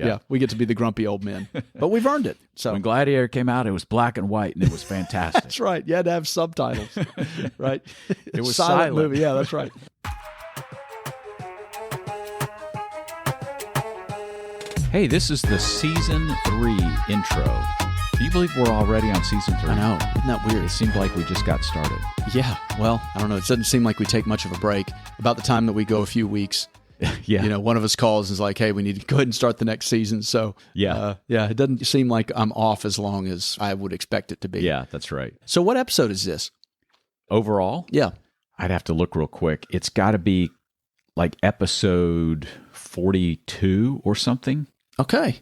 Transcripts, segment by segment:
Yeah. We get to be the grumpy old men. But we've earned it. So when Gladiator came out, it was black and white, and it was fantastic. That's right. You had to have subtitles, right? It was silent silent. movie. Yeah, that's right. Hey, this is the Season 3 intro. Do you believe we're already on Season 3? I know. Isn't that weird? It seemed like we just got started. Yeah. Well, I don't know. It doesn't seem like we take much of a break. About the time that we go a few weeks, Yeah. you know, one of us calls and is like, hey, we need to go ahead and start the next season. So, it doesn't seem like I'm off as long as I would expect it to be. Yeah, that's right. So what episode is this? Overall? Yeah. I'd have to look real quick. It's got to be like episode 42 or something. Okay.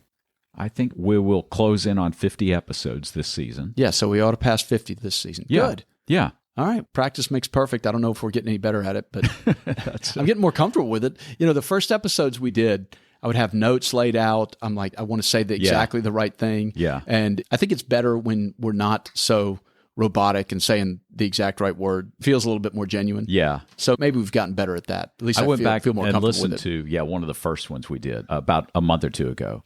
I think we will close in on 50 episodes this season. Yeah, so we ought to pass 50 this season. Yeah. Good. Yeah. All right. Practice makes perfect. I don't know if we're getting any better at it, but I'm getting more comfortable with it. You know, the first episodes we did, I would have notes laid out. I'm like, I want to say exactly the right thing. Yeah. And I think it's better when we're not so robotic and saying the exact right word. Feels a little bit more genuine. Yeah. So maybe we've gotten better at that. At least I went back feel more and comfortable listened with it. to one of the first ones we did about a month or two ago,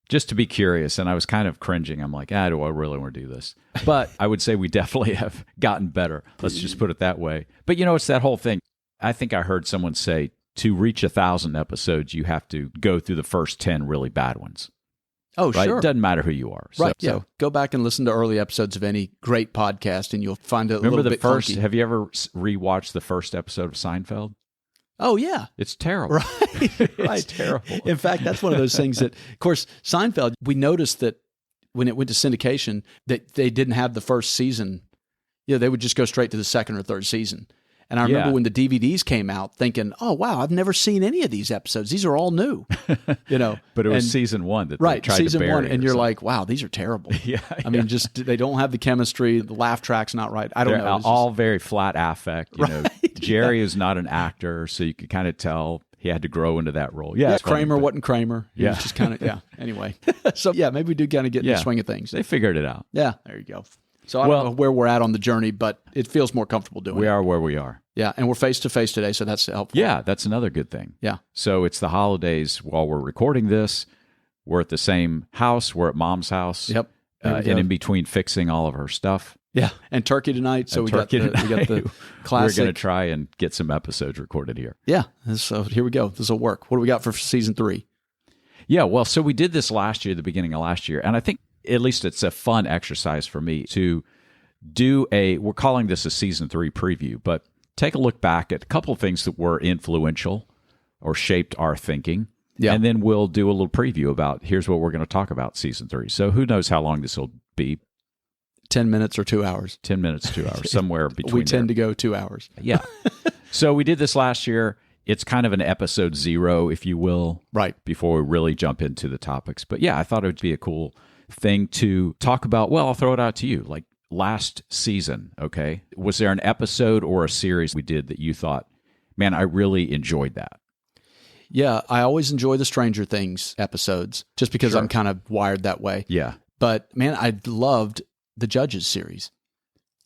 just to be curious. And I was kind of cringing. I'm like, do I really want to do this? But I would say we definitely have gotten better. Let's just put it that way. But you know, it's that whole thing. I think I heard someone say to reach 1,000 episodes, you have to go through the first 10 really bad ones. Oh, Right? sure. It doesn't matter who you are. Right. So, Yeah. Go back and listen to early episodes of any great podcast, and you'll find it a remember little the bit first? clunky. Have you ever rewatched the first episode of Seinfeld? Oh, yeah. It's terrible. Right. Right. It's terrible. In fact, that's one of those things that, of course, Seinfeld, we noticed that when it went to syndication, that they didn't have the first season. You know, they would just go straight to the second or third season. And I remember when the DVDs came out thinking, oh, wow, I've never seen any of these episodes. These are all new, you know. But it was season 1 that right, they tried season to bury. 1, and you're like, wow, these are terrible. Yeah. I mean, just they don't have the chemistry. The laugh track's not right. I don't They're know. It's all very flat affect. You know, Right, Jerry is not an actor, so you could kind of tell he had to grow into that role. Yeah, it's funny, Kramer but wasn't Kramer. He was just kind of, Anyway. So, maybe we do kind of get in the swing of things. they figured it out. Yeah, there you go. So I don't know where we're at on the journey, but it feels more comfortable doing We it. are where we are. Yeah, and we're face-to-face today, so that's helpful. Yeah, that's another good thing. Yeah. So it's the holidays while we're recording this. We're at the same house. We're at Mom's house. Yep. And in between fixing all of her stuff. Yeah, and turkey tonight, so we got the classic. We're going to try and get some episodes recorded here. Yeah, so here we go. This will work. What do we got for season 3? Yeah, well, so we did this last year, the beginning of last year, and I think at least it's a fun exercise for me to do we're calling this a season 3 preview, but take a look back at a couple of things that were influential or shaped our thinking. Yeah. And then we'll do a little preview about here's what we're going to talk about season 3. So who knows how long this will be? 10 minutes or 2 hours. 10 minutes, 2 hours, somewhere between We tend to go 2 hours. Yeah. So we did this last year. It's kind of an episode 0, if you will. Right. Before we really jump into the topics. But yeah, I thought it would be a cool thing to talk about. Well, I'll throw it out to you. Like last season, okay? Was there an episode or a series we did that you thought, man, I really enjoyed that? Yeah, I always enjoy the Stranger Things episodes just because I'm kind of wired that way. Yeah. But man, I loved the Judges series.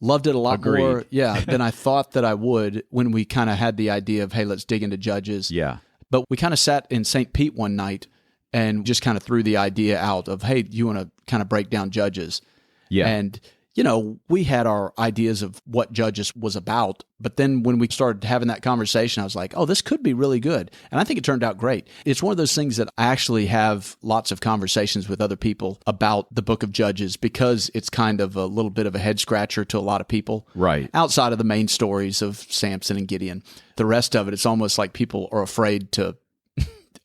Loved it a lot Agreed. more, than I thought that I would when we kind of had the idea of, hey, let's dig into Judges. Yeah. But we kind of sat in St. Pete one night and just kind of threw the idea out of, hey, you want to kind of break down Judges? Yeah. And, you know, we had our ideas of what Judges was about. But then when we started having that conversation, I was like, oh, this could be really good. And I think it turned out great. It's one of those things that I actually have lots of conversations with other people about the book of Judges because it's kind of a little bit of a head scratcher to a lot of people. Right. Outside of the main stories of Samson and Gideon. The rest of it, it's almost like people are afraid to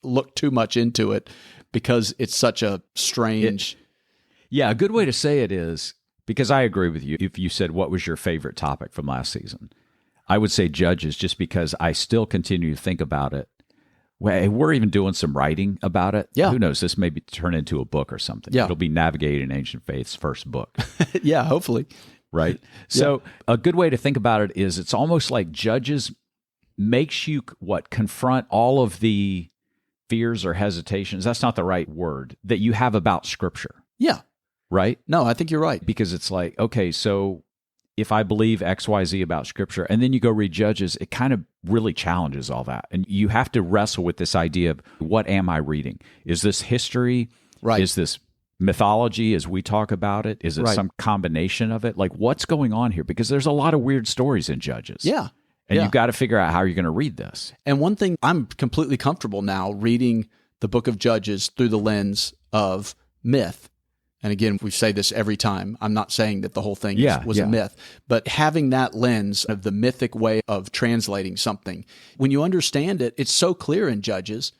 look too much into it because it's such a strange... Yeah, a good way to say it is, because I agree with you, if you said what was your favorite topic from last season, I would say Judges just because I still continue to think about it. We're even doing some writing about it. Yeah. Who knows? This may turn into a book or something. Yeah. It'll be Navigating Ancient Faith's first book. Yeah, hopefully. Right? So a good way to think about it is it's almost like Judges makes you, confront all of the fears or hesitations, that's not the right word, that you have about Scripture. Yeah. Right? No, I think you're right. Because it's like, okay, so if I believe XYZ about Scripture, and then you go read Judges, it kind of really challenges all that. And you have to wrestle with this idea of, what am I reading? Is this history? Right. Is this mythology as we talk about it? Is it some combination of it? Like, what's going on here? Because there's a lot of weird stories in Judges. Yeah. And you've got to figure out how you're going to read this. And one thing, I'm completely comfortable now reading the book of Judges through the lens of myth. And again, we say this every time. I'm not saying that the whole thing was a myth, but having that lens of the mythic way of translating something, when you understand it, it's so clear in Judges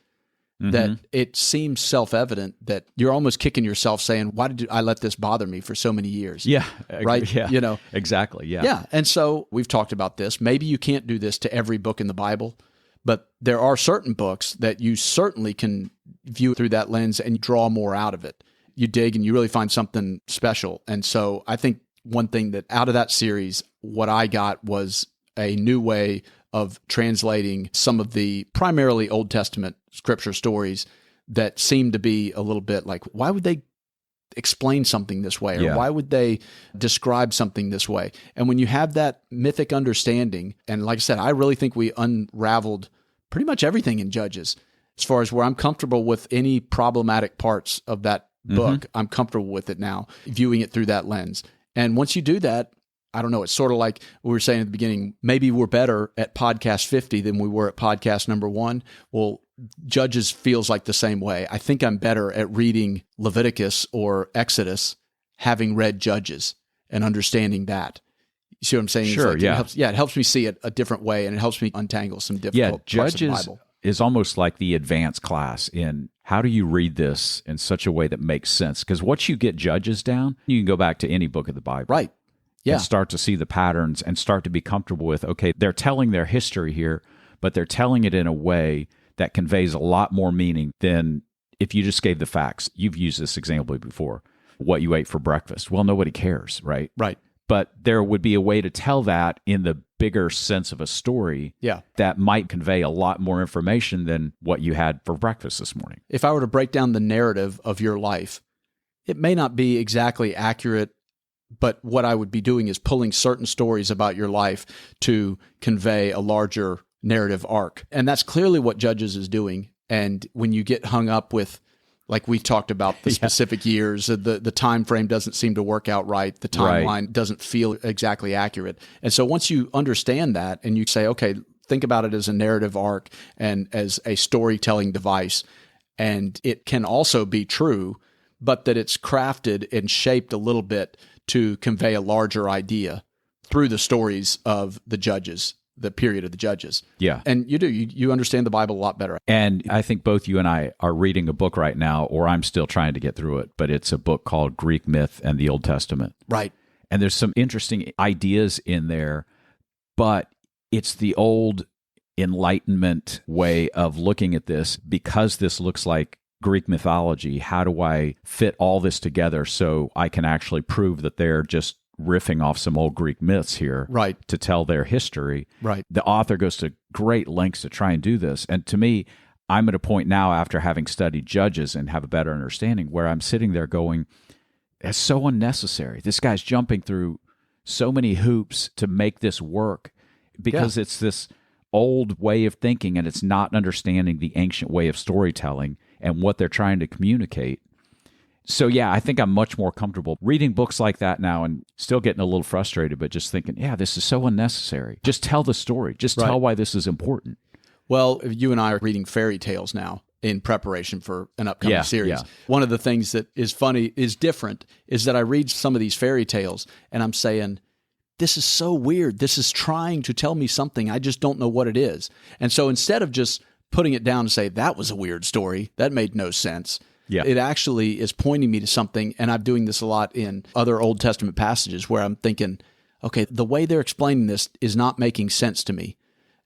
that it seems self-evident that you're almost kicking yourself saying, why did I let this bother me for so many years? Yeah. Right? Yeah. You know? Exactly. Yeah. Yeah. And so we've talked about this. Maybe you can't do this to every book in the Bible, but there are certain books that you certainly can view through that lens and draw more out of it. You dig and you really find something special. And so I think one thing that out of that series, what I got was a new way of translating some of the primarily Old Testament scripture stories that seem to be a little bit like, why would they explain something this way? Or why would they describe something this way? And when you have that mythic understanding, and like I said, I really think we unraveled pretty much everything in Judges as far as where I'm comfortable with any problematic parts of that book. I'm comfortable with it now, viewing it through that lens. And once you do that, I don't know, it's sort of like we were saying at the beginning, maybe we're better at podcast 50 than we were at podcast number 1. Well, Judges feels like the same way. I think I'm better at reading Leviticus or Exodus, having read Judges and understanding that. You see what I'm saying? Sure, It helps me see it a different way, and it helps me untangle some difficult parts of the Bible. Is almost like the advanced class in how do you read this in such a way that makes sense? Because once you get Judges down, you can go back to any book of the Bible. Right. Yeah. And start to see the patterns and start to be comfortable with, okay, they're telling their history here, but they're telling it in a way that conveys a lot more meaning than if you just gave the facts. You've used this example before, what you ate for breakfast. Well, nobody cares, right? Right. But there would be a way to tell that in the bigger sense of a story that might convey a lot more information than what you had for breakfast this morning. If I were to break down the narrative of your life, it may not be exactly accurate, but what I would be doing is pulling certain stories about your life to convey a larger narrative arc. And that's clearly what Judges is doing. And when you get hung up with, like we talked about, the specific years, the time frame doesn't seem to work out right. The timeline doesn't feel exactly accurate. And so once you understand that and you say, okay, think about it as a narrative arc and as a storytelling device, and it can also be true, but that it's crafted and shaped a little bit to convey a larger idea through the stories of the Judges, the period of the Judges. Yeah. And you understand the Bible a lot better. And I think both you and I are reading a book right now, or I'm still trying to get through it, but it's a book called Greek Myth and the Old Testament. Right. And there's some interesting ideas in there, but it's the old Enlightenment way of looking at this. Because this looks like Greek mythology, how do I fit all this together so I can actually prove that they're just riffing off some old Greek myths here to tell their history? Right. The author goes to great lengths to try and do this. And to me, I'm at a point now after having studied Judges and have a better understanding where I'm sitting there going, it's so unnecessary. This guy's jumping through so many hoops to make this work because it's this old way of thinking and it's not understanding the ancient way of storytelling and what they're trying to communicate. So yeah, I think I'm much more comfortable reading books like that now and still getting a little frustrated, but just thinking, this is so unnecessary. Just tell the story. Just tell why this is important. Well, you and I are reading fairy tales now in preparation for an upcoming series. Yeah. One of the things that is funny, is different, is that I read some of these fairy tales and I'm saying, this is so weird. This is trying to tell me something. I just don't know what it is. And so instead of just putting it down and say, that was a weird story, that made no sense, it actually is pointing me to something. And I'm doing this a lot in other Old Testament passages where I'm thinking, okay, the way they're explaining this is not making sense to me.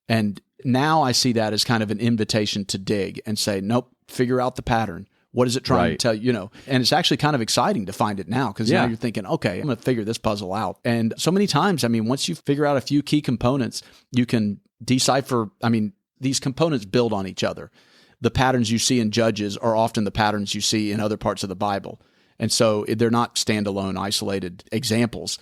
And now I see that as kind of an invitation to dig and say, nope, figure out the pattern. What is it trying to tell you? And it's actually kind of exciting to find it now because now you're thinking, okay, I'm going to figure this puzzle out. And so many times, once you figure out a few key components, you can decipher, these components build on each other. The patterns you see in Judges are often the patterns you see in other parts of the Bible. And so they're not standalone, isolated examples.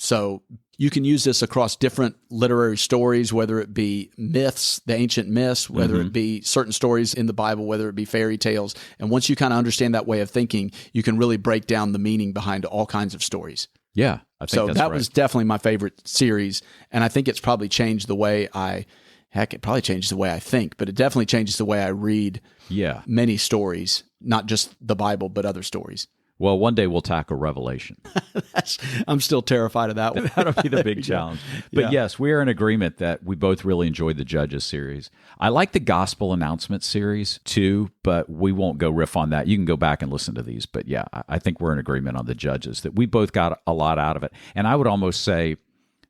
So you can use this across different literary stories, whether it be myths, the ancient myths, whether it be certain stories in the Bible, whether it be fairy tales. And once you kind of understand that way of thinking, you can really break down the meaning behind all kinds of stories. Yeah, I think that's that right. was definitely my favorite series. And I think it's probably changed the way it probably changed the way I think, but it definitely changes the way I read many stories, not just the Bible, but other stories. Well, one day we'll tackle Revelation. I'm still terrified of that one. That'll be the big challenge. But yes, we are in agreement that we both really enjoyed the Judges series. I like the Gospel Announcement series too, but we won't go riff on that. You can go back and listen to these. But yeah, I think we're in agreement on the Judges, that we both got a lot out of it. And I would almost say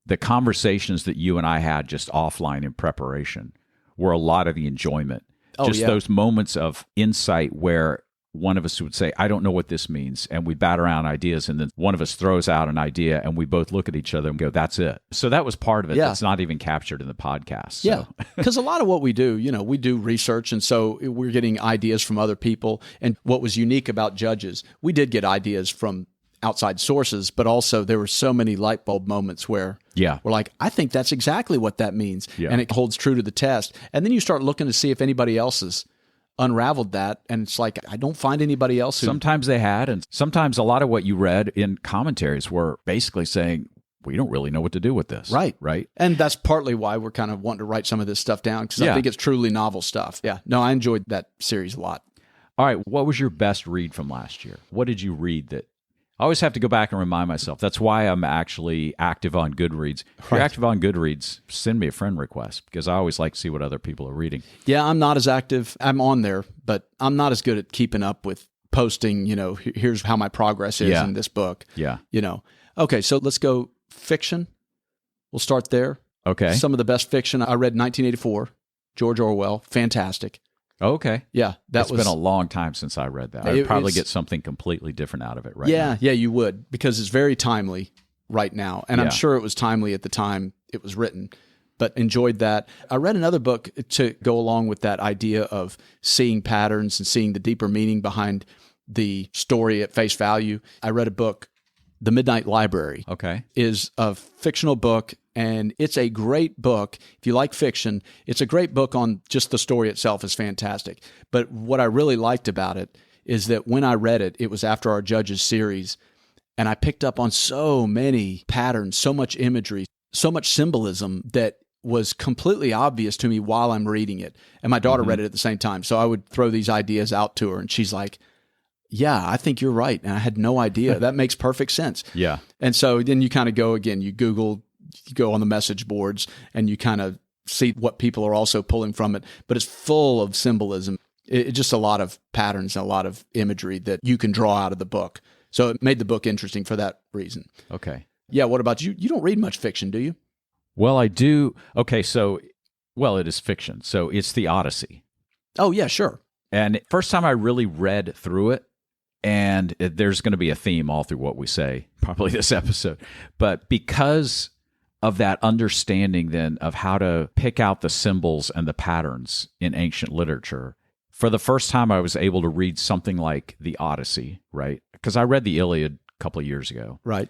the conversations that you and I had just offline in preparation were a lot of the enjoyment. Those moments of insight where one of us would say, I don't know what this means. And we bat around ideas. And then one of us throws out an idea and we both look at each other and go, that's it. So that was part of it. That's not even captured in the podcast. So. Yeah. Because a lot of what we do, we do research. And so we're getting ideas from other people. And what was unique about Judges, we did get ideas from outside sources, but also there were so many light bulb moments where we're like, I think that's exactly what that means. Yeah. And it holds true to the test. And then you start looking to see if anybody else has unraveled that, and it's like, I don't find anybody else who... Sometimes they had, and sometimes a lot of what you read in commentaries were basically saying, we don't really know what to do with this. Right. And that's partly why we're kind of wanting to write some of this stuff down, because I think it's truly novel stuff. Yeah. No, I enjoyed that series a lot. All right. What was your best read from last year? What did you read that... I always have to go back and remind myself. That's why I'm actually active on Goodreads. If you're active on Goodreads, send me a friend request, because I always like to see what other people are reading. Yeah, I'm not as active. I'm on there, but I'm not as good at keeping up with posting, here's how my progress is in this book. Yeah. Okay, so let's go fiction. We'll start there. Okay. Some of the best fiction. I read 1984, George Orwell. Fantastic. Okay. Yeah. It's been a long time since I read that. I'd probably get something completely different out of it now. Yeah, you would, because it's very timely right now. And I'm sure it was timely at the time it was written, but enjoyed that. I read another book to go along with that idea of seeing patterns and seeing the deeper meaning behind the story at face value. I read a book, The Midnight Library. Okay. Is a fictional book, and it's a great book. If you like fiction, it's a great book on just the story itself is fantastic. But what I really liked about it is that when I read it, it was after our Judges series, and I picked up on so many patterns, so much imagery, so much symbolism that was completely obvious to me while I'm reading it. And my daughter read it at the same time. So I would throw these ideas out to her, and she's like, yeah, I think you're right. And I had no idea. That makes perfect sense. Yeah. And so then you kind of go again, you Google, you go on the message boards, and you kind of see what people are also pulling from it. But it's full of symbolism. It's just a lot of patterns and a lot of imagery that you can draw out of the book. So it made the book interesting for that reason. Okay. Yeah, what about you? You don't read much fiction, do you? Well, I do. Okay, so, it is fiction. So it's the Odyssey. Oh, yeah, sure. And first time I really read through it, and there's going to be a theme all through what we say, probably this episode. But because of that understanding then of how to pick out the symbols and the patterns in ancient literature, for the first time I was able to read something like the Odyssey, right? Because I read the Iliad a couple of years ago. Right.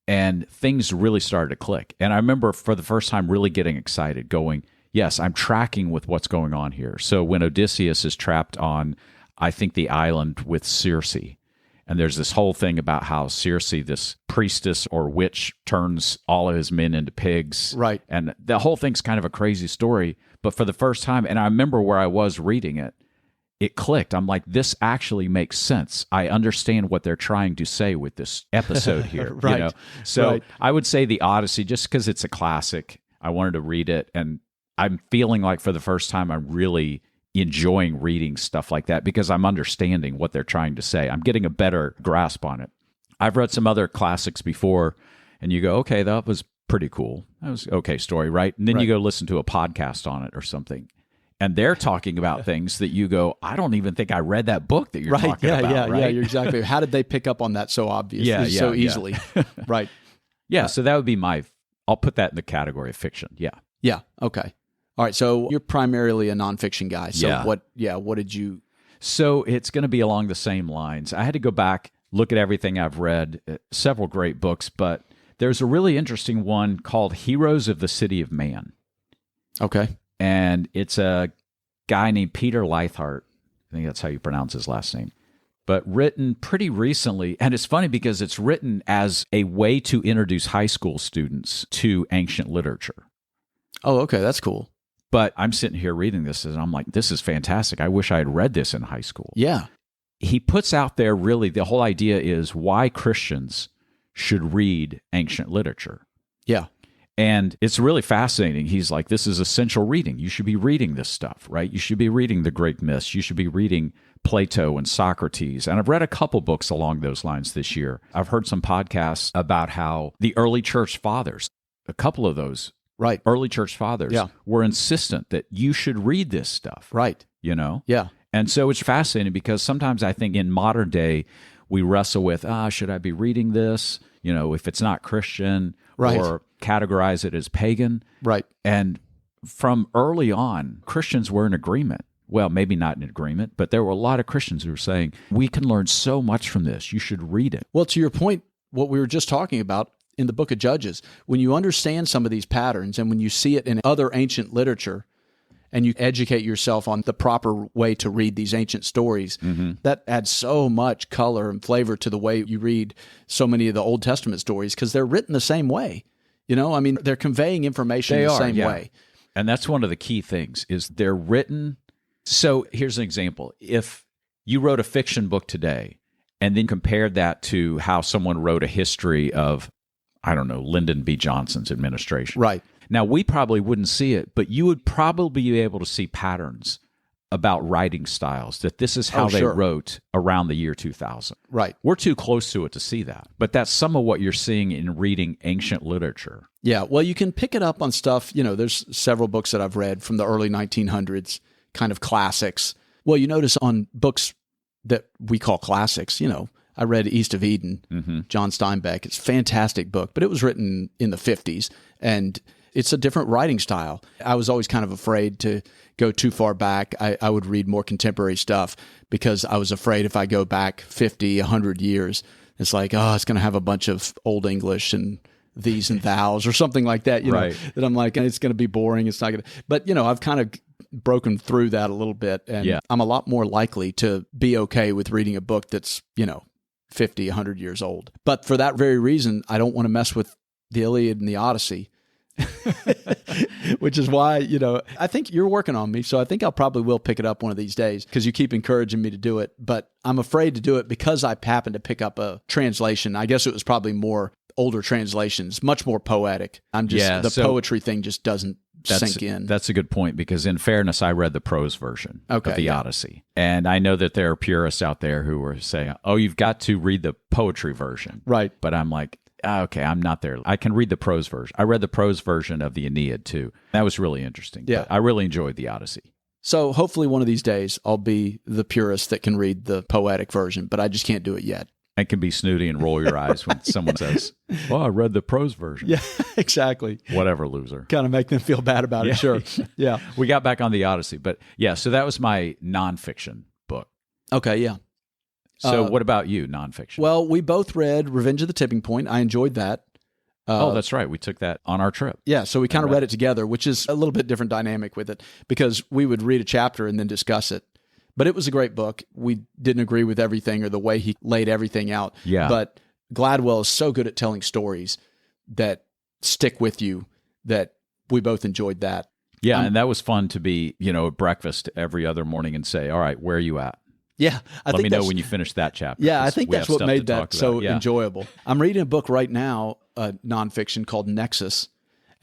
And things really started to click. And I remember for the first time really getting excited, going, yes, I'm tracking with what's going on here. So when Odysseus is trapped on, I think, the island with Circe, and there's this whole thing about how Circe, this priestess or witch, turns all of his men into pigs. Right. And the whole thing's kind of a crazy story. But for the first time, and I remember where I was reading it, it clicked. I'm like, this actually makes sense. I understand what they're trying to say with this episode here. Right. So I would say the Odyssey, just because it's a classic, I wanted to read it. And I'm feeling like for the first time, I'm really enjoying reading stuff like that because I'm understanding what they're trying to say. I'm getting a better grasp on it. I've read some other classics before, and you go, okay, that was pretty cool. That was okay story, right? And then you go listen to a podcast on it or something, and they're talking about things that you go, I don't even think I read that book that you're talking about. Right? Yeah, you're exactly. How did they pick up on that so obviously, so easily? Right. Yeah, so that would be I'll put that in the category of fiction. Yeah. Yeah, okay. All right, so you're primarily a nonfiction guy. So what did you... So it's going to be along the same lines. I had to go back, look at everything I've read, several great books, but There's a really interesting one called Heroes of the City of Man. Okay. And it's a guy named Peter Leithart. I think that's how you pronounce his last name. But written pretty recently. And it's funny because it's written as a way to introduce high school students to ancient literature. Oh, okay. That's cool. But I'm sitting here reading this and I'm like, this is fantastic. I wish I had read this in high school. Yeah. He puts out there really the whole idea is why Christians should read ancient literature. Yeah. And it's really fascinating. He's like, this is essential reading. You should be reading this stuff, right? You should be reading the Greek myths. You should be reading Plato and Socrates. And I've read a couple books along those lines this year. I've heard some podcasts about how the early church fathers, a couple of those early church fathers were insistent that you should read this stuff. Right. You know? Yeah. And so it's fascinating because sometimes I think in modern day, we wrestle with, should I be reading this? You know, if it's not Christian or categorize it as pagan. Right. And from early on, Christians were in agreement. Well, maybe not in agreement, but there were a lot of Christians who were saying, we can learn so much from this. You should read it. Well, to your point, what we were just talking about in the book of Judges, when you understand some of these patterns and when you see it in other ancient literature and you educate yourself on the proper way to read these ancient stories, that adds so much color and flavor to the way you read so many of the Old Testament stories because they're written the same way. You know, I mean, they're conveying information the same way. And that's one of the key things is they're written. So here's an example. If you wrote a fiction book today and then compared that to how someone wrote a history of, I don't know, Lyndon B. Johnson's administration. Right. Now, we probably wouldn't see it, but you would probably be able to see patterns about writing styles, that this is how they wrote around the year 2000. Right. We're too close to it to see that. But that's some of what you're seeing in reading ancient literature. Yeah. Well, you can pick it up on stuff. You know, there's several books that I've read from the early 1900s, kind of classics. Well, you notice on books that we call classics, you know, I read East of Eden, John Steinbeck. It's a fantastic book, but it was written in the 50s, and it's a different writing style. I was always kind of afraid to go too far back. I would read more contemporary stuff because I was afraid if I go back 50, 100 years, it's like, it's going to have a bunch of Old English and these and thous or something like that, you know, that I'm like, it's going to be boring. It's not going to, but you know, I've kind of broken through that a little bit, and I'm a lot more likely to be okay with reading a book that's, you know, 50, 100 years old. But for that very reason, I don't want to mess with the Iliad and the Odyssey, which is why, you know, I think you're working on me. So I think I'll probably will pick it up one of these days because you keep encouraging me to do it. But I'm afraid to do it because I happened to pick up a translation. I guess it was probably more older translations, much more poetic. I'm just, the poetry thing just doesn't sink in. That's a good point because in fairness, I read the prose version of the Odyssey. And I know that there are purists out there who were saying, you've got to read the poetry version. Right. But I'm like, okay, I'm not there. I can read the prose version. I read the prose version of the Aeneid too. That was really interesting. Yeah. But I really enjoyed the Odyssey. So hopefully one of these days I'll be the purist that can read the poetic version, but I just can't do it yet. And can be snooty and roll your eyes when someone says, I read the prose version. Yeah, exactly. Whatever, loser. Kind of make them feel bad about it, sure. Yeah. We got back on the Odyssey. But yeah, so that was my nonfiction book. Okay, yeah. So what about you, nonfiction? Well, we both read Revenge of the Tipping Point. I enjoyed that. That's right. We took that on our trip. Yeah, so we kind of read it together, which is a little bit different dynamic with it because we would read a chapter and then discuss it. But it was a great book. We didn't agree with everything or the way he laid everything out. Yeah. But Gladwell is so good at telling stories that stick with you that we both enjoyed that. Yeah, and that was fun to be, you know, at breakfast every other morning and say, all right, where are you at? Yeah. Let me know when you finish that chapter. Yeah, I think that's what made that so enjoyable. I'm reading a book right now, nonfiction called Nexus,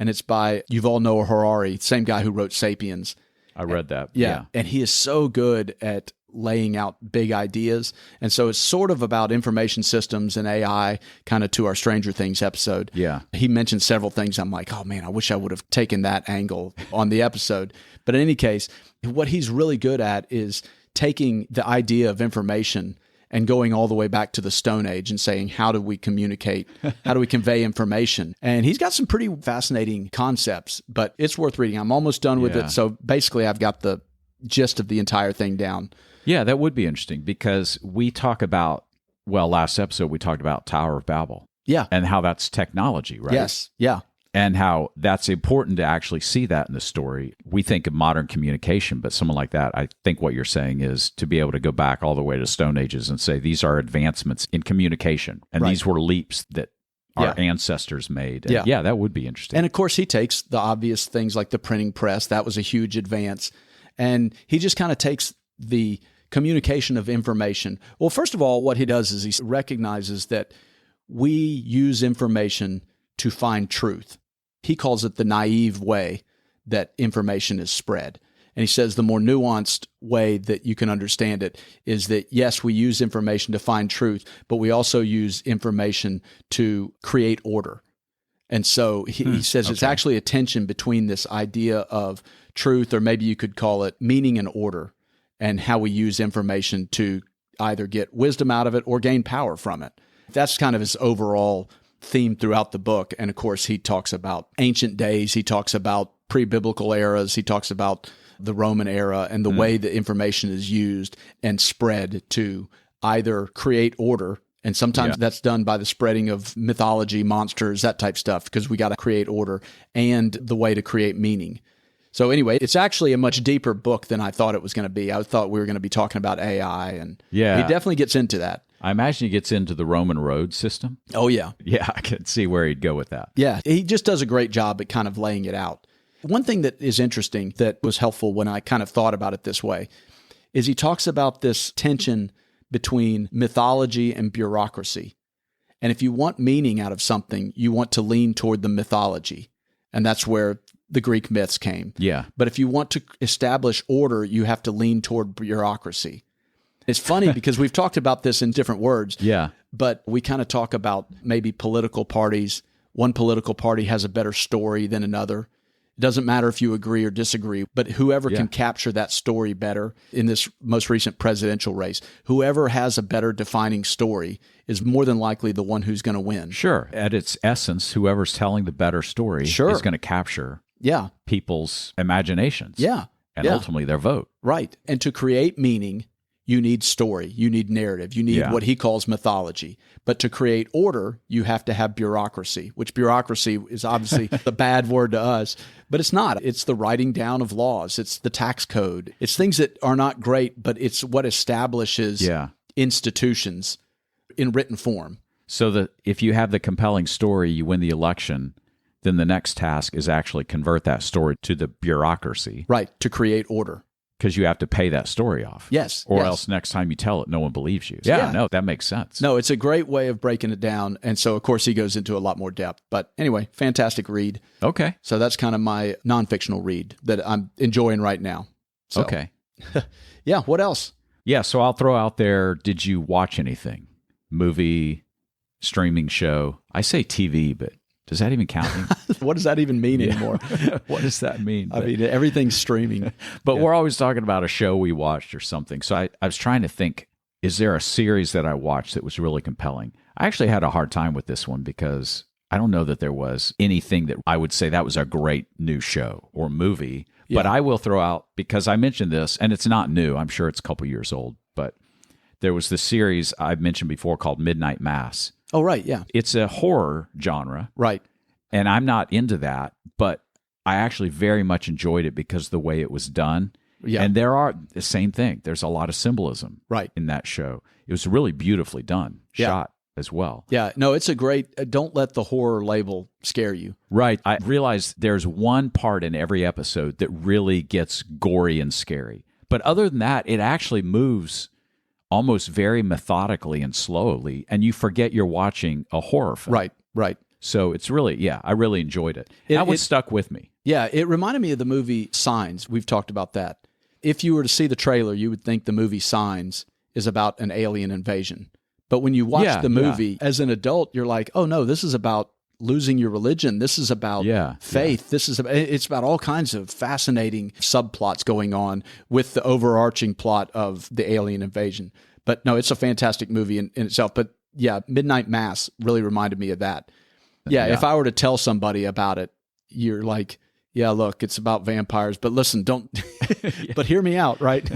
and it's by Yuval Noah Harari, same guy who wrote Sapiens. I read that. Yeah. And he is so good at laying out big ideas. And so it's sort of about information systems and AI, kind of to our Stranger Things episode. Yeah. He mentioned several things. I'm like, oh man, I wish I would have taken that angle on the episode. But in any case, what he's really good at is taking the idea of information and going all the way back to the Stone Age and saying, how do we communicate? How do we convey information? And he's got some pretty fascinating concepts, but it's worth reading. I'm almost done with it. So basically, I've got the gist of the entire thing down. Yeah, that would be interesting because we talk about, last episode, we talked about Tower of Babel. Yeah. And how that's technology, right? Yes. Yeah. And how that's important to actually see that in the story. We think of modern communication, but someone like that, I think what you're saying is to be able to go back all the way to Stone Ages and say these are advancements in communication, and Right. these were leaps that our ancestors made. And that would be interesting. And of course, he takes the obvious things like the printing press. That was a huge advance. And he just kind of takes the communication of information. Well, first of all, what he does is he recognizes that we use information to find truth. He calls it the naive way that information is spread. And he says the more nuanced way that you can understand it is that, yes, we use information to find truth, but we also use information to create order. And so he says it's actually a tension between this idea of truth, or maybe you could call it meaning and order, and how we use information to either get wisdom out of it or gain power from it. That's kind of his overall theme throughout the book. And of course, he talks about ancient days. He talks about pre-biblical eras. He talks about the Roman era and the way that information is used and spread to either create order. And sometimes that's done by the spreading of mythology, monsters, that type stuff, because we got to create order, and the way to create meaning. So anyway, it's actually a much deeper book than I thought it was going to be. I thought we were going to be talking about AI, and he definitely gets into that. I imagine he gets into the Roman road system. Oh, yeah. Yeah, I could see where he'd go with that. Yeah, he just does a great job at kind of laying it out. One thing that is interesting that was helpful when I kind of thought about it this way is he talks about this tension between mythology and bureaucracy. And if you want meaning out of something, you want to lean toward the mythology. And that's where the Greek myths came. Yeah. But if you want to establish order, you have to lean toward bureaucracy. It's funny because we've talked about this in different words. Yeah. But we kind of talk about maybe political parties. One political party has a better story than another. It doesn't matter if you agree or disagree, but whoever can capture that story better in this most recent presidential race, whoever has a better defining story is more than likely the one who's going to win. Sure. At its essence, whoever's telling the better story is going to capture people's imaginations. Yeah. And ultimately their vote. Right. And to create meaning, you need story, you need narrative, you need what he calls mythology. But to create order, you have to have bureaucracy, which bureaucracy is obviously the bad word to us, but it's not. It's the writing down of laws. It's the tax code. It's things that are not great, but it's what establishes institutions in written form. So that if you have the compelling story, you win the election, then the next task is actually convert that story to the bureaucracy. Right, to create order. Because you have to pay that story off. Yes. Or else next time you tell it, no one believes you. Yeah, no, that makes sense. No, it's a great way of breaking it down. And so, of course, he goes into a lot more depth. But anyway, fantastic read. Okay. So that's kind of my non-fictional read that I'm enjoying right now. So, okay. Yeah, what else? Yeah, so I'll throw out there, did you watch anything? Movie, streaming show? I say TV, but does that even count? What does that even mean anymore? What does that mean? I mean, everything's streaming. But we're always talking about a show we watched or something. So I was trying to think, is there a series that I watched that was really compelling? I actually had a hard time with this one because I don't know that there was anything that I would say that was a great new show or movie. Yeah. But I will throw out, because I mentioned this, and it's not new. I'm sure it's a couple years old. But there was this series I've mentioned before called Midnight Mass. Oh, right, yeah. It's a horror genre. Right. And I'm not into that, but I actually very much enjoyed it because of the way it was done. Yeah. And there are the same thing. There's a lot of symbolism in that show. It was really beautifully done, shot as well. Yeah, no, it's a great, don't let the horror label scare you. Right. I realized there's one part in every episode that really gets gory and scary. But other than that, it actually moves almost very methodically and slowly, and you forget you're watching a horror film. Right, right. So it's really, I really enjoyed it. That one stuck with me. Yeah, it reminded me of the movie Signs. We've talked about that. If you were to see the trailer, you would think the movie Signs is about an alien invasion. But when you watch the movie, as an adult, you're like, oh no, this is about losing your religion. This is about faith. It's about all kinds of fascinating subplots going on with the overarching plot of the alien invasion. But no, it's a fantastic movie in itself. But yeah, Midnight Mass really reminded me of that. Yeah, if I were to tell somebody about it, you're like, yeah, look, it's about vampires, but listen, don't, but hear me out, right?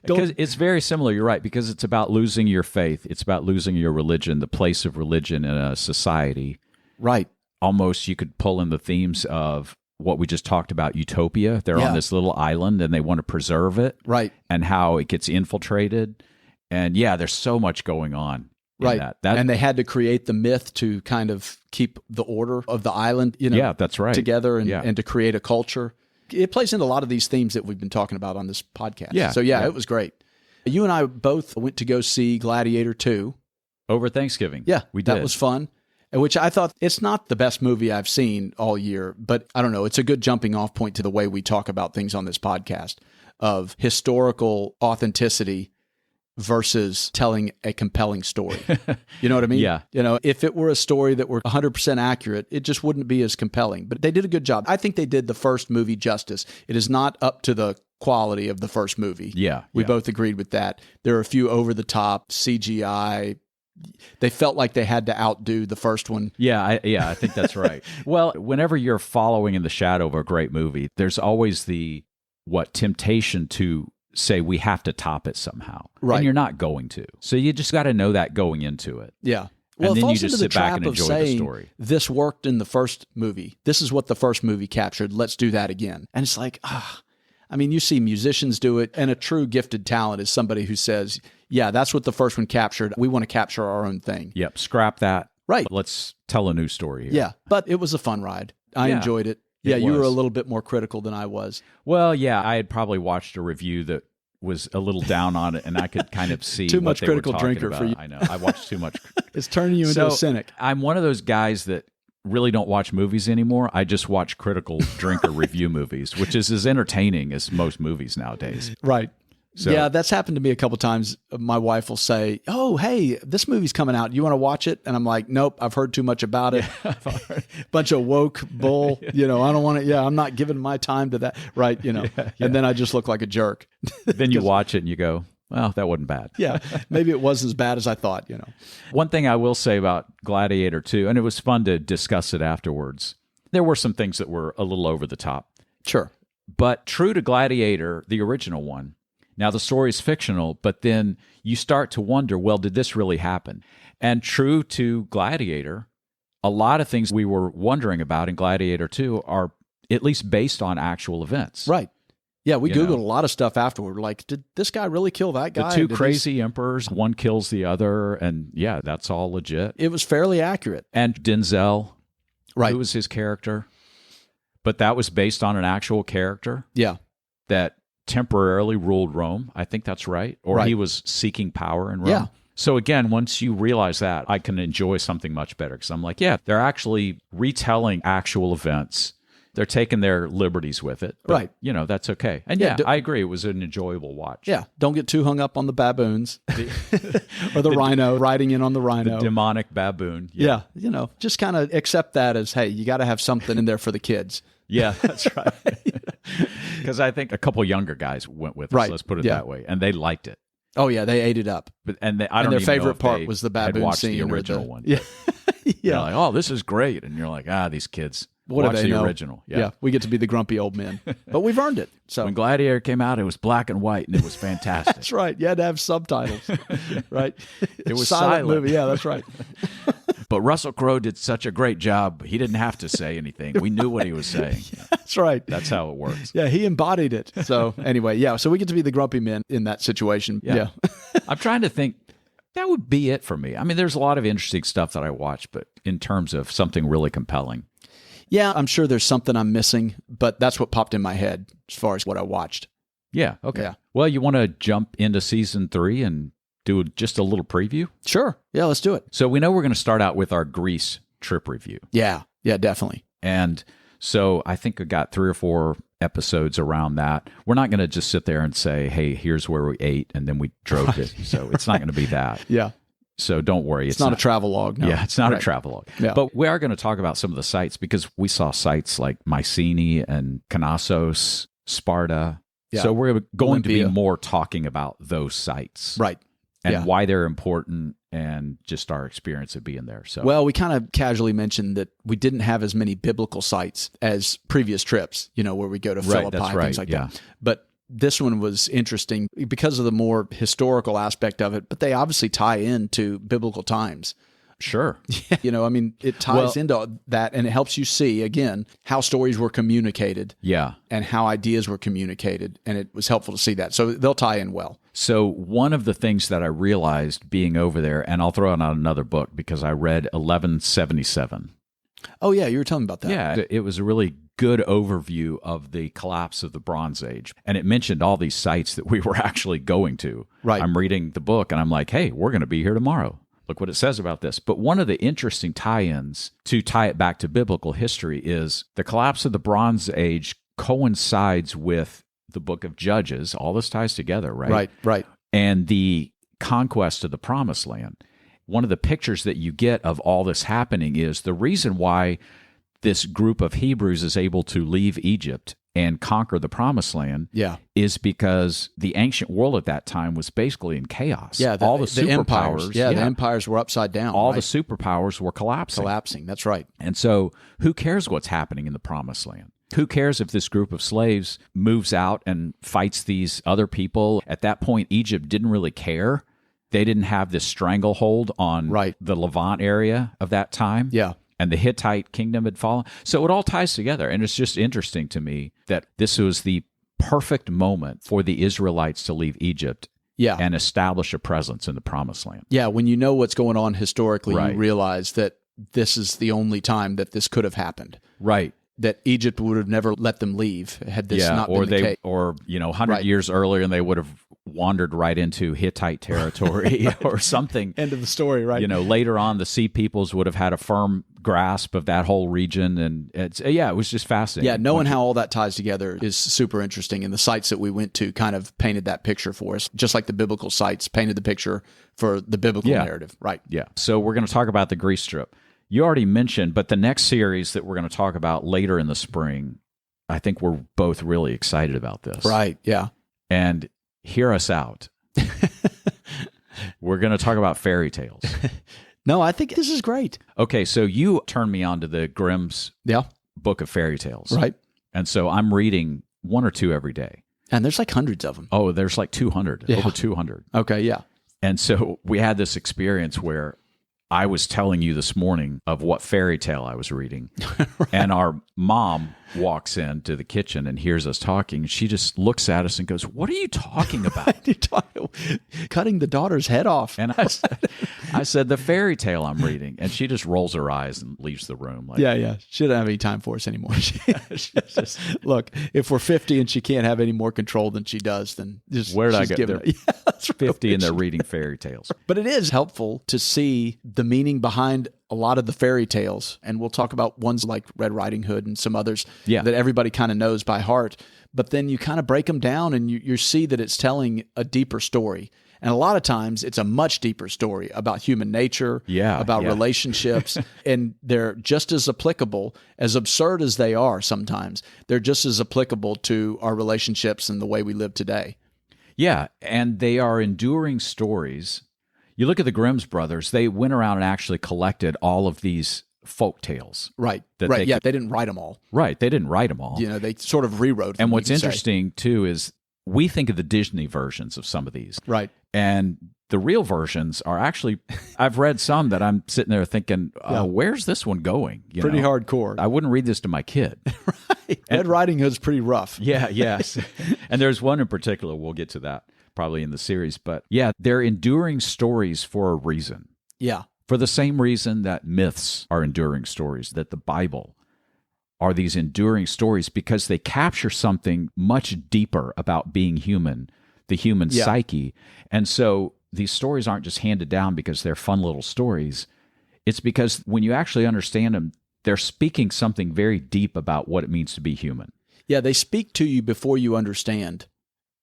Because it's very similar. You're right, because it's about losing your faith. It's about losing your religion, the place of religion in a society. Right. Almost you could pull in the themes of what we just talked about, Utopia. They're on this little island and they want to preserve it. Right. And how it gets infiltrated. And yeah, there's so much going on. Right. And they had to create the myth to kind of keep the order of the island, that's right. together and to create a culture. It plays into a lot of these themes that we've been talking about on this podcast. Yeah. So it was great. You and I both went to go see Gladiator 2. Over Thanksgiving. Yeah. We did. That was fun. Which I thought, it's not the best movie I've seen all year, but I don't know, it's a good jumping off point to the way we talk about things on this podcast of historical authenticity versus telling a compelling story. You know what I mean? Yeah. If it were a story that were 100% accurate, it just wouldn't be as compelling. But they did a good job. I think they did the first movie justice. It is not up to the quality of the first movie. Yeah. We both agreed with that. There are a few over-the-top CGI. They felt like they had to outdo the first one. Yeah, I think that's right. Well, whenever you're following in the shadow of a great movie, there's always the temptation to say we have to top it somehow. Right. And you're not going to. So you just got to know that going into it. Yeah. Well, and then it you falls just into the sit back trap and of enjoy the saying, story. this worked in the first movie. This is what the first movie captured. Let's do that again. And it's like, you see musicians do it, and a true gifted talent is somebody who says, yeah, that's what the first one captured. We want to capture our own thing. Yep, scrap that. Right. Let's tell a new story here. Yeah, but it was a fun ride. I enjoyed it. Yeah, you were a little bit more critical than I was. Well, yeah, I had probably watched a review that was a little down on it, and I could kind of see too what much they critical were talking drinker about. for you. I know. I watched too much. It's turning you into a cynic. I'm one of those guys that really don't watch movies anymore. I just watch critical drinker review movies, which is as entertaining as most movies nowadays. Right. So, yeah, that's happened to me a couple times. My wife will say, "Oh, hey, this movie's coming out. You want to watch it?" And I'm like, "Nope, I've heard too much about it. Bunch of woke bull. I don't want it. Yeah, I'm not giving my time to that. Right. And then I just look like a jerk. Then you watch it and you go, well, that wasn't bad. Yeah, maybe it wasn't as bad as I thought. One thing I will say about Gladiator 2, and it was fun to discuss it afterwards, there were some things that were a little over the top. Sure. But true to Gladiator, the original one, now, the story is fictional, but then you start to wonder, well, did this really happen? And true to Gladiator, a lot of things we were wondering about in Gladiator 2 are at least based on actual events. Right. Yeah, we Googled a lot of stuff afterward. We're like, did this guy really kill that guy? The two crazy emperors, one kills the other, and yeah, that's all legit. It was fairly accurate. And Denzel, right, who was his character? But that was based on an actual character. Yeah. That temporarily ruled Rome. I think that's right. Or he was seeking power in Rome. Yeah. So again, once you realize that, I can enjoy something much better because I'm like, yeah, they're actually retelling actual events. They're taking their liberties with it. But, right. That's okay. And I agree. It was an enjoyable watch. Yeah. Don't get too hung up on the baboons or the rhino, riding in on the rhino. The demonic baboon. Yeah. Just kind of accept that as, hey, you got to have something in there for the kids. Yeah, that's right. Because I think a couple younger guys went with us, right. Let's put it that way, and they liked it. Oh yeah, they ate it up. But I don't their even know favorite if part they was the baboon had watched scene, the original one. Yeah, yeah. They're like, oh, this is great, and you're like, these kids. What watch do they the know? original. Yeah, we get to be the grumpy old men, but we've earned it. So when Gladiator came out, it was black and white, and it was fantastic. That's right. You had to have subtitles, right? It was silent movie. Yeah, that's right. But Russell Crowe did such a great job. He didn't have to say anything. We knew what he was saying. That's right. That's how it works. Yeah, he embodied it. So anyway, so we get to be the grumpy men in that situation. Yeah. I'm trying to think. That would be it for me. I mean, there's a lot of interesting stuff that I watch, but in terms of something really compelling. Yeah, I'm sure there's something I'm missing, but that's what popped in my head as far as what I watched. Yeah, okay. Yeah. Well, you want to jump into season 3 and do just a little preview? Sure. Yeah, let's do it. So we know we're going to start out with our Greece trip review. Yeah, definitely. And so I think we got 3 or 4 episodes around that. We're not going to just sit there and say, hey, here's where we ate, and then we drove it. So it's not going to be that. Yeah. So don't worry. It's not a travel log. No. Yeah, it's not a travel log. Yeah. But we are going to talk about some of the sites because we saw sites like Mycenae and Knossos, Sparta. Yeah. So we're going to be more talking about those sites. Right. And why they're important and just our experience of being there. So, well, we kind of casually mentioned that we didn't have as many biblical sites as previous trips, where we go to Philippi, things like that. But this one was interesting because of the more historical aspect of it, but they obviously tie into biblical times. Sure. It ties into that, and it helps you see, again, how stories were communicated. Yeah. And how ideas were communicated. And it was helpful to see that. So they'll tie in well. So one of the things that I realized being over there, and I'll throw out another book because I read 1177. Oh, yeah. You were telling me about that. Yeah. It was a really good overview of the collapse of the Bronze Age. And it mentioned all these sites that we were actually going to. Right. I'm reading the book, and I'm like, hey, we're going to be here tomorrow. Look what it says about this. But one of the interesting tie-ins to tie it back to biblical history is the collapse of the Bronze Age coincides with the book of Judges. All this ties together, right? Right. And the conquest of the Promised Land. One of the pictures that you get of all this happening is the reason why this group of Hebrews is able to leave Egypt and conquer the Promised Land is because the ancient world at that time was basically in chaos. Yeah, all the superpowers. The empires were upside down. All the superpowers were collapsing. That's right. And so who cares what's happening in the Promised Land? Who cares if this group of slaves moves out and fights these other people? At that point, Egypt didn't really care. They didn't have this stranglehold on the Levant area of that time. Yeah. And the Hittite kingdom had fallen. So it all ties together. And it's just interesting to me that this was the perfect moment for the Israelites to leave Egypt and establish a presence in the Promised Land. Yeah, when you know what's going on historically, you realize that this is the only time that this could have happened. Right. That Egypt would have never let them leave had this not been the case. Or 100 years earlier, and they would have wandered right into Hittite territory or something. End of the story, right? Later on, the Sea Peoples would have had a firm grasp of that whole region, and it was just fascinating. Yeah, knowing how all that ties together is super interesting, and the sites that we went to kind of painted that picture for us, just like the biblical sites painted the picture for the biblical narrative, right? Yeah. So we're going to talk about the Greece Strip. You already mentioned, but the next series that we're going to talk about later in the spring, I think we're both really excited about this. Right, yeah. And hear us out. We're going to talk about fairy tales. No, I think this is great. Okay, so you turned me on to the Grimm's book of fairy tales. Right. And so I'm reading one or two every day. And there's like hundreds of them. Oh, there's like 200, over 200. Okay, yeah. And so we had this experience where I was telling you this morning of what fairy tale I was reading. And our mom walks into the kitchen and hears us talking. She just looks at us and goes, "What are you talking about?" Cutting the daughter's head off. And I said, "The fairy tale I'm reading." And she just rolls her eyes and leaves the room. Like, yeah. She doesn't have any time for us anymore. Look, if we're 50 and she can't have any more control than she does, then just where did I get there? Yeah, that's 50 and they're reading fairy tales. But it is helpful to see the meaning behind a lot of the fairy tales. And we'll talk about ones like Red Riding Hood and some others that everybody kind of knows by heart. But then you kind of break them down and you see that it's telling a deeper story. And a lot of times it's a much deeper story about human nature, about relationships, and they're just as applicable, as absurd as they are sometimes, they're just as applicable to our relationships and the way we live today. Yeah, and they are enduring stories. You look at the Grimm's brothers, they went around and actually collected all of these folk tales. Right. They didn't write them all. Right, they didn't write them all. They sort of rewrote them. And what's interesting, too, is we think of the Disney versions of some of these. Right. And the real versions are actually, I've read some that I'm sitting there thinking, where's this one going? Pretty hardcore. I wouldn't read this to my kid. Right. Red Riding Hood's pretty rough. Yes. And there's one in particular, we'll get to that probably in the series. But yeah, they're enduring stories for a reason. Yeah. For the same reason that myths are enduring stories, that the Bible are these enduring stories, because they capture something much deeper about being human, the human psyche. And so these stories aren't just handed down because they're fun little stories. It's because when you actually understand them, they're speaking something very deep about what it means to be human. Yeah, they speak to you before you understand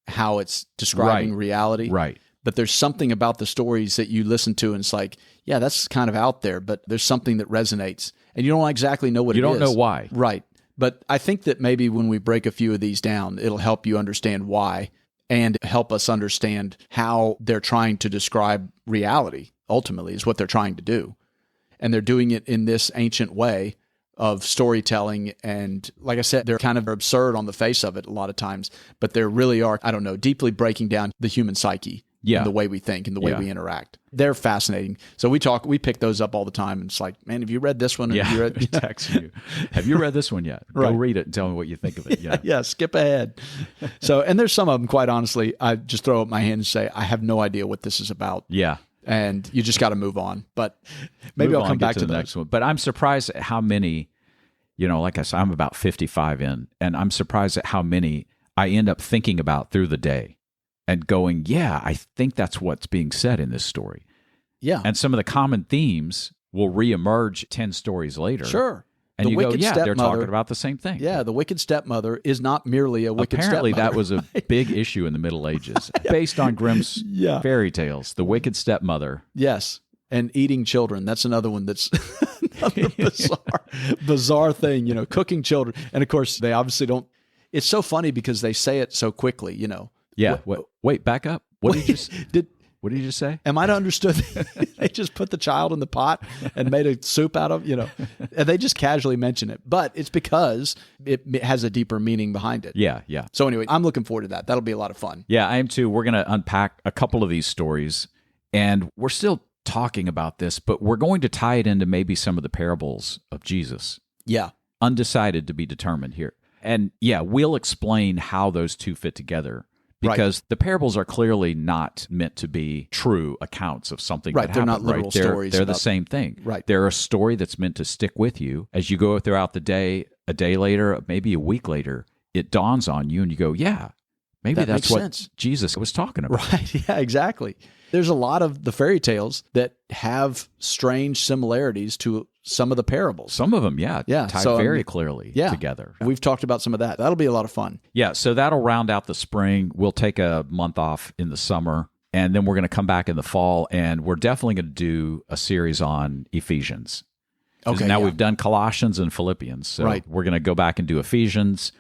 how it's describing reality. Right. But there's something about the stories that you listen to, and it's like, yeah, that's kind of out there, but there's something that resonates. And you don't exactly know what it is. You don't know why. Right. But I think that maybe when we break a few of these down, it'll help you understand why and help us understand how they're trying to describe reality. ultimately, is what they're trying to do. And they're doing it in this ancient way of storytelling. And like I said, they're kind of absurd on the face of it a lot of times, but they really are, I don't know, deeply breaking down the human psyche. Yeah. And the way we think and the way we interact. They're fascinating. So we pick those up all the time. And it's like, man, have you read this one? Yeah, have you read, text you. Have you read this one yet? Right. Go read it and tell me what you think of it. Yeah, yeah, skip ahead. So, and there's some of them, quite honestly, I just throw up my hand and say, I have no idea what this is about. Yeah. And you just got to move on. But maybe I'll come back to the next one. But I'm surprised at how many, like I said, I'm about 55 in, and I'm surprised at how many I end up thinking about through the day. And going, yeah, I think that's what's being said in this story. Yeah. And some of the common themes will reemerge 10 stories later. Sure. And you go, yeah, they're talking about the same thing. Yeah, the wicked stepmother is not merely a wicked Apparently, stepmother. that was a big issue in the Middle Ages, based on Grimm's fairy tales. The wicked stepmother. Yes. And eating children. That's another one that's another bizarre thing, cooking children. And of course, they obviously don't. It's so funny because they say it so quickly, Yeah. Wait, back up. What did you just say? Am I to understood? They just put the child in the pot and made a soup out of, and they just casually mention it, but it's because it has a deeper meaning behind it. Yeah. Yeah. So anyway, I'm looking forward to that. That'll be a lot of fun. Yeah, I am too. We're going to unpack a couple of these stories, and we're still talking about this, but we're going to tie it into maybe some of the parables of Jesus. Yeah. Undecided to be determined here. And yeah, we'll explain how those two fit together. Because the parables are clearly not meant to be true accounts of something that happened. They're not literal stories. They're the same thing. Right. They're a story that's meant to stick with you as you go throughout the day, a day later, maybe a week later, it dawns on you and you go, yeah, maybe that's what sense. Jesus was talking about. Right. Yeah, exactly. There's a lot of the fairy tales that have strange similarities to some of the parables. Some of them, tie very clearly together. We've talked about some of that. That'll be a lot of fun. Yeah, so that'll round out the spring. We'll take a month off in the summer, and then we're going to come back in the fall, and we're definitely going to do a series on Ephesians. Okay. Now we've done Colossians and Philippians, so we're going to go back and do Ephesians.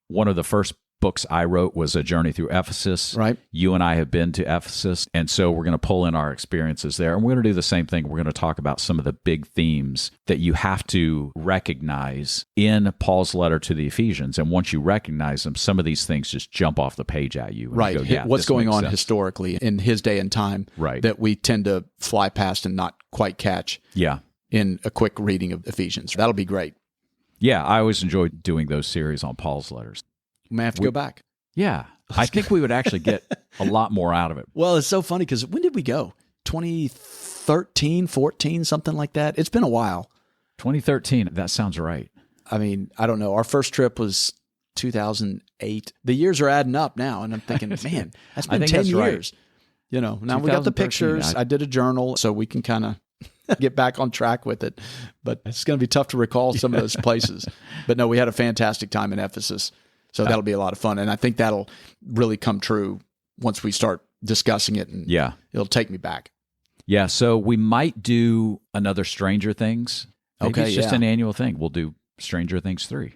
One of the first books I wrote was A Journey Through Ephesus. Right. You and I have been to Ephesus, and so we're going to pull in our experiences there. And we're going to do the same thing. We're going to talk about some of the big themes that you have to recognize in Paul's letter to the Ephesians. And once you recognize them, some of these things just jump off the page at you. Right. You go, what's going on historically in his day and time that we tend to fly past and not quite catch in a quick reading of Ephesians. That'll be great. Yeah, I always enjoyed doing those series on Paul's letters. We may have to go back. Yeah. I think we would actually get a lot more out of it. Well, it's so funny because when did we go? 2013, 14, something like that? It's been a while. 2013. That sounds right. I mean, I don't know. Our first trip was 2008. The years are adding up now, and I'm thinking, man, that's been 10 years. Right. Now we got the pictures. I did a journal, so we can kind of get back on track with it. But it's going to be tough to recall some of those places. But no, we had a fantastic time in Ephesus. So that'll be a lot of fun. And I think that'll really come true once we start discussing it. And it'll take me back. Yeah. So we might do another Stranger Things. Maybe it's just an annual thing. We'll do Stranger Things 3.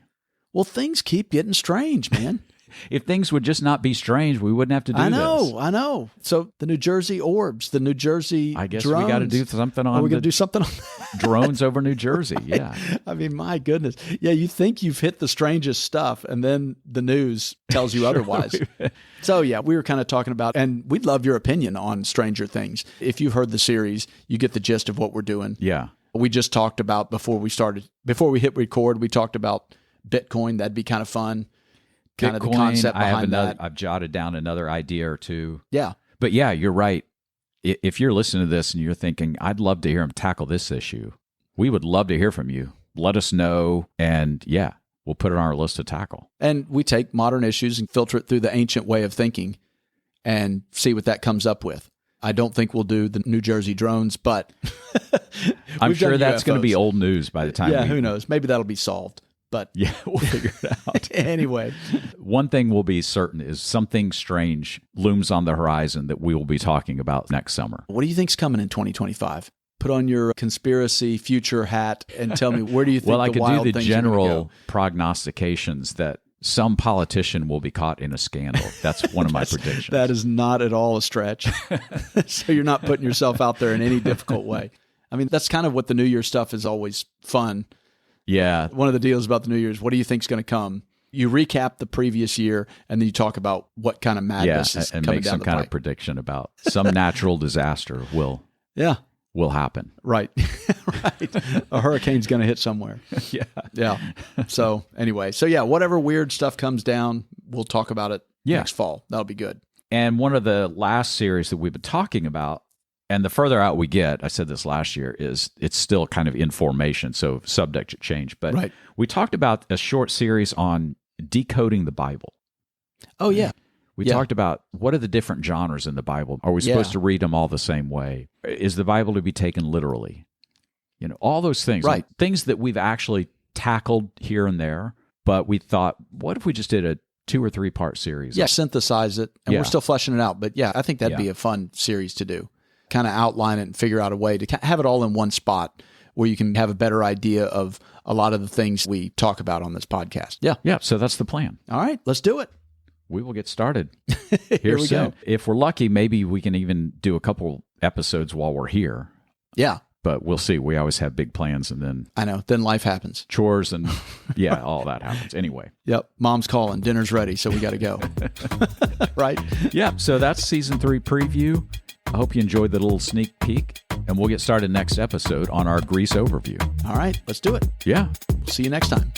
Well, things keep getting strange, man. If things would just not be strange, we wouldn't have to do this. I know. So the New Jersey orbs, the New Jersey I guess drones. We got to do something on. Are we going to do something on drones over New Jersey? Right. Yeah. I mean, my goodness. Yeah, you think you've hit the strangest stuff, and then the news tells you otherwise. So yeah, we were kind of talking about, and we'd love your opinion on Stranger Things. If you've heard the series, you get the gist of what we're doing. Yeah. We just talked about before we hit record, we talked about Bitcoin. That'd be kind of fun. Kind of the concept behind that. I've jotted down another idea or two. Yeah. But yeah, you're right. If you're listening to this and you're thinking, I'd love to hear him tackle this issue, we would love to hear from you. Let us know. And yeah, we'll put it on our list to tackle. And we take modern issues and filter it through the ancient way of thinking and see what that comes up with. I don't think we'll do the New Jersey drones, but I'm sure that's going to be old news by the time. Yeah, who knows? Maybe that'll be solved. But yeah, we'll figure it out. Anyway. One thing will be certain is something strange looms on the horizon that we will be talking about next summer. What do you think's coming in 2025? Put on your conspiracy future hat and tell me, where do you think well, I the could wild do the things general are gonna go? prognostications that some politician will be caught in a scandal. That's one of my predictions. That is not at all a stretch. So you're not putting yourself out there in any difficult way. I mean, that's kind of what the New Year stuff is always fun. Yeah. One of the deals about the New Year is, what do you think is going to come? You recap the previous year, and then you talk about what kind of madness is and coming make down some the kind pipe. of prediction about some natural disaster will happen. Right. Right. A hurricane's going to hit somewhere. Yeah. Yeah. So anyway, whatever weird stuff comes down, we'll talk about it next fall. That'll be good. And one of the last series that we've been talking about, and the further out we get, I said this last year, is it's still kind of in formation, so subject to change. But we talked about a short series on decoding the Bible. Oh, yeah. We talked about what are the different genres in the Bible. Are we supposed to read them all the same way? Is the Bible to be taken literally? You know, all those things. Right. Things that we've actually tackled here and there, but we thought, what if we just did a 2 or 3 part series? Yeah, synthesize it. And we're still fleshing it out. But yeah, I think that'd be a fun series to do. Kind of outline it and figure out a way to have it all in one spot where you can have a better idea of a lot of the things we talk about on this podcast. Yeah. Yeah, so that's the plan. All right, let's do it. We will get started Here we soon. go. If we're lucky, maybe we can even do a couple episodes while we're here. Yeah. But we'll see. We always have big plans, and then I know. Then life happens. Chores and all that happens. Anyway. Yep. Mom's calling. Dinner's ready, so we got to go. Right? Yeah. So that's season 3 preview. I hope you enjoyed the little sneak peek, and we'll get started next episode on our Greece overview. All right. Let's do it. Yeah. We'll see you next time.